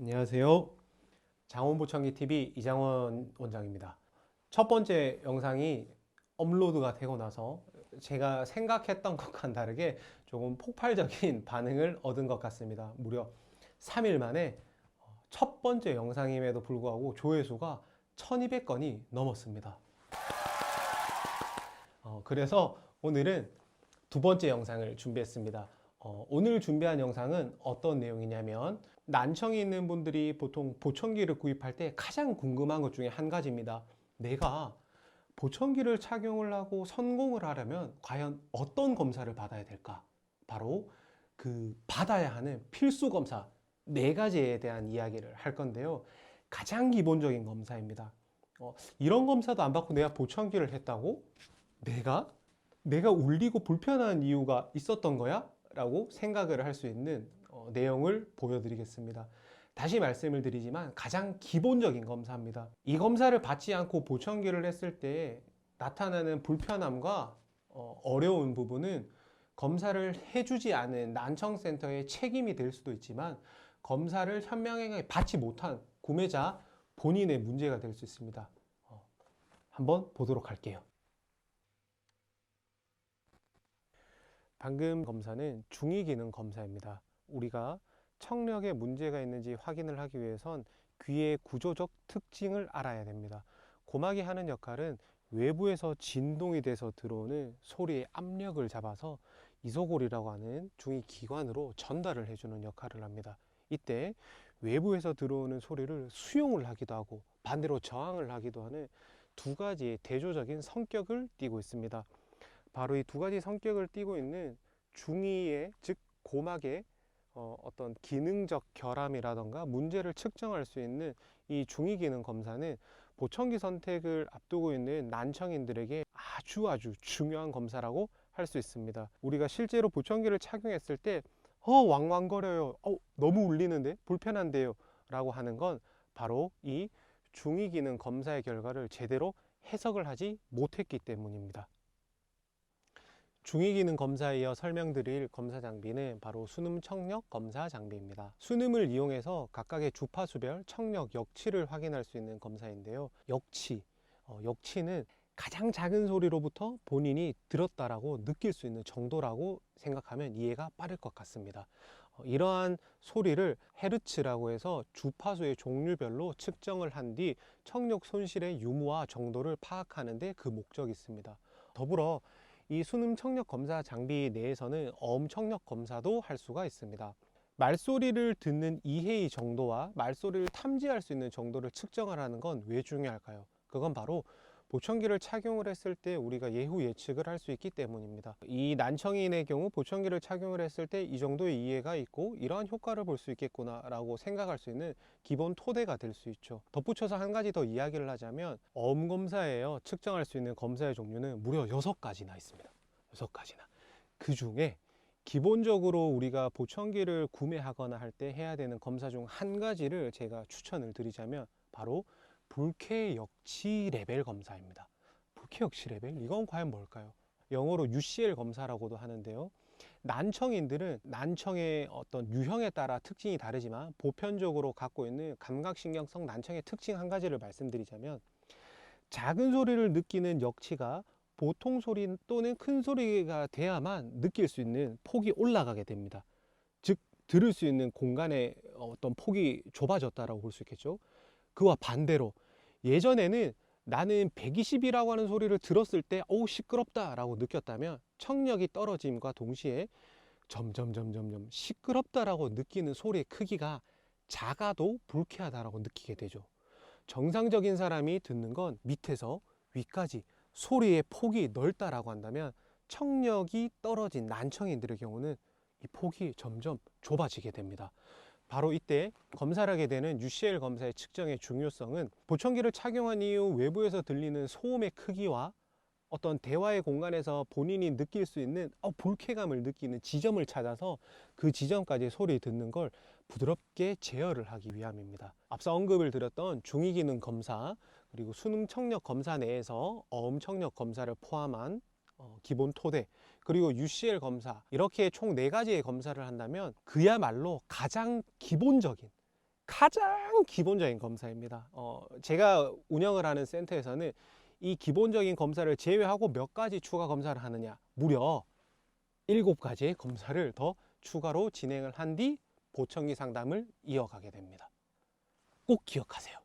안녕하세요. 장원보청기 TV 이장원 원장입니다. 첫 번째 영상이 업로드가 되고 나서 제가 생각했던 것과는 다르게 조금 폭발적인 반응을 얻은 것 같습니다. 무려 3일 만에 첫 번째 영상임에도 불구하고 조회수가 1200건이 넘었습니다. 그래서 오늘은 두 번째 영상을 준비했습니다. 오늘 준비한 영상은 어떤 내용이냐면, 난청이 있는 분들이 보통 보청기를 구입할 때 가장 궁금한 것 중에 한 가지입니다. 내가 보청기를 착용을 하고 성공을 하려면 과연 어떤 검사를 받아야 될까? 바로 그 받아야 하는 필수 검사 네 가지에 대한 이야기를 할 건데요. 가장 기본적인 검사입니다. 이런 검사도 안 받고 내가 보청기를 했다고? 내가 울리고 불편한 이유가 있었던 거야? 라고 생각을 할 수 있는 내용을 보여드리겠습니다. 다시 말씀을 드리지만 가장 기본적인 검사입니다. 이 검사를 받지 않고 보청기를 했을 때 나타나는 불편함과 어려운 부분은 검사를 해주지 않은 난청센터의 책임이 될 수도 있지만, 검사를 현명하게 받지 못한 구매자 본인의 문제가 될 수 있습니다. 한번 보도록 할게요. 방금 검사는 중위기능 검사입니다. 우리가 청력에 문제가 있는지 확인을 하기 위해선 귀의 구조적 특징을 알아야 됩니다. 고막이 하는 역할은 외부에서 진동이 돼서 들어오는 소리의 압력을 잡아서 이소골이라고 하는 중위기관으로 전달을 해주는 역할을 합니다. 이때 외부에서 들어오는 소리를 수용을 하기도 하고 반대로 저항을 하기도 하는 두 가지의 대조적인 성격을 띠고 있습니다. 바로 이 두 가지 성격을 띠고 있는 중위의, 즉 고막의 어떤 기능적 결함이라던가 문제를 측정할 수 있는 이 중위기능 검사는 보청기 선택을 앞두고 있는 난청인들에게 아주 중요한 검사라고 할 수 있습니다. 우리가 실제로 보청기를 착용했을 때 왕왕거려요, 너무 울리는데, 불편한데요 라고 하는 건 바로 이 중위기능 검사의 결과를 제대로 해석을 하지 못했기 때문입니다. 중위기능 검사에 이어 설명드릴 검사 장비는 바로 수능 청력 검사 장비입니다. 수능을 이용해서 각각의 주파수별 청력 역치를 확인할 수 있는 검사인데요. 역치는 가장 작은 소리로부터 본인이 들었다라고 느낄 수 있는 정도라고 생각하면 이해가 빠를 것 같습니다. 이러한 소리를 헤르츠라고 해서 주파수의 종류별로 측정을 한 뒤 청력 손실의 유무와 정도를 파악하는 데 그 목적이 있습니다. 더불어 이 수능 청력 검사 장비 내에서는 어음 청력 검사도 할 수가 있습니다. 말소리를 듣는 이해의 정도와 말소리를 탐지할 수 있는 정도를 측정하라는 건 왜 중요할까요? 그건 바로 보청기를 착용을 했을 때 우리가 예후 예측을 할 수 있기 때문입니다. 이 난청인의 경우 보청기를 착용을 했을 때 이 정도의 이해가 있고 이러한 효과를 볼 수 있겠구나 라고 생각할 수 있는 기본 토대가 될 수 있죠. 덧붙여서 한 가지 더 이야기를 하자면, 어음 검사에요 측정할 수 있는 검사의 종류는 무려 6가지나 있습니다. 6가지나. 그 중에 기본적으로 우리가 보청기를 구매하거나 할 때 해야 되는 검사 중 한 가지를 제가 추천을 드리자면 바로 불쾌 역치 레벨 검사입니다. 불쾌 역치 레벨? 이건 과연 뭘까요? 영어로 UCL 검사라고도 하는데요. 난청인들은 난청의 어떤 유형에 따라 특징이 다르지만 보편적으로 갖고 있는 감각신경성 난청의 특징 한 가지를 말씀드리자면, 작은 소리를 느끼는 역치가 보통 소리 또는 큰 소리가 돼야만 느낄 수 있는 폭이 올라가게 됩니다. 즉 들을 수 있는 공간의 어떤 폭이 좁아졌다라고 볼 수 있겠죠. 그와 반대로 예전에는 나는 120이라고 하는 소리를 들었을 때 시끄럽다 라고 느꼈다면, 청력이 떨어짐과 동시에 점점 시끄럽다라고 느끼는 소리의 크기가 작아도 불쾌하다라고 느끼게 되죠. 정상적인 사람이 듣는 건 밑에서 위까지 소리의 폭이 넓다라고 한다면, 청력이 떨어진 난청인들의 경우는 이 폭이 점점 좁아지게 됩니다. 바로 이때 검사를 하게 되는 UCL 검사의 측정의 중요성은 보청기를 착용한 이후 외부에서 들리는 소음의 크기와 어떤 대화의 공간에서 본인이 느낄 수 있는 불쾌감을 느끼는 지점을 찾아서 그 지점까지 소리 듣는 걸 부드럽게 제어를 하기 위함입니다. 앞서 언급을 드렸던 중위기능 검사, 그리고 수능 청력 검사 내에서 어음 청력 검사를 포함한 기본 토대, 그리고 UCL 검사, 이렇게 총 4가지의 검사를 한다면 그야말로 가장 기본적인, 가장 기본적인 검사입니다. 제가 운영을 하는 센터에서는 이 기본적인 검사를 제외하고 몇 가지 추가 검사를 하느냐, 무려 7가지의 검사를 더 추가로 진행을 한 뒤 보청기 상담을 이어가게 됩니다. 꼭 기억하세요.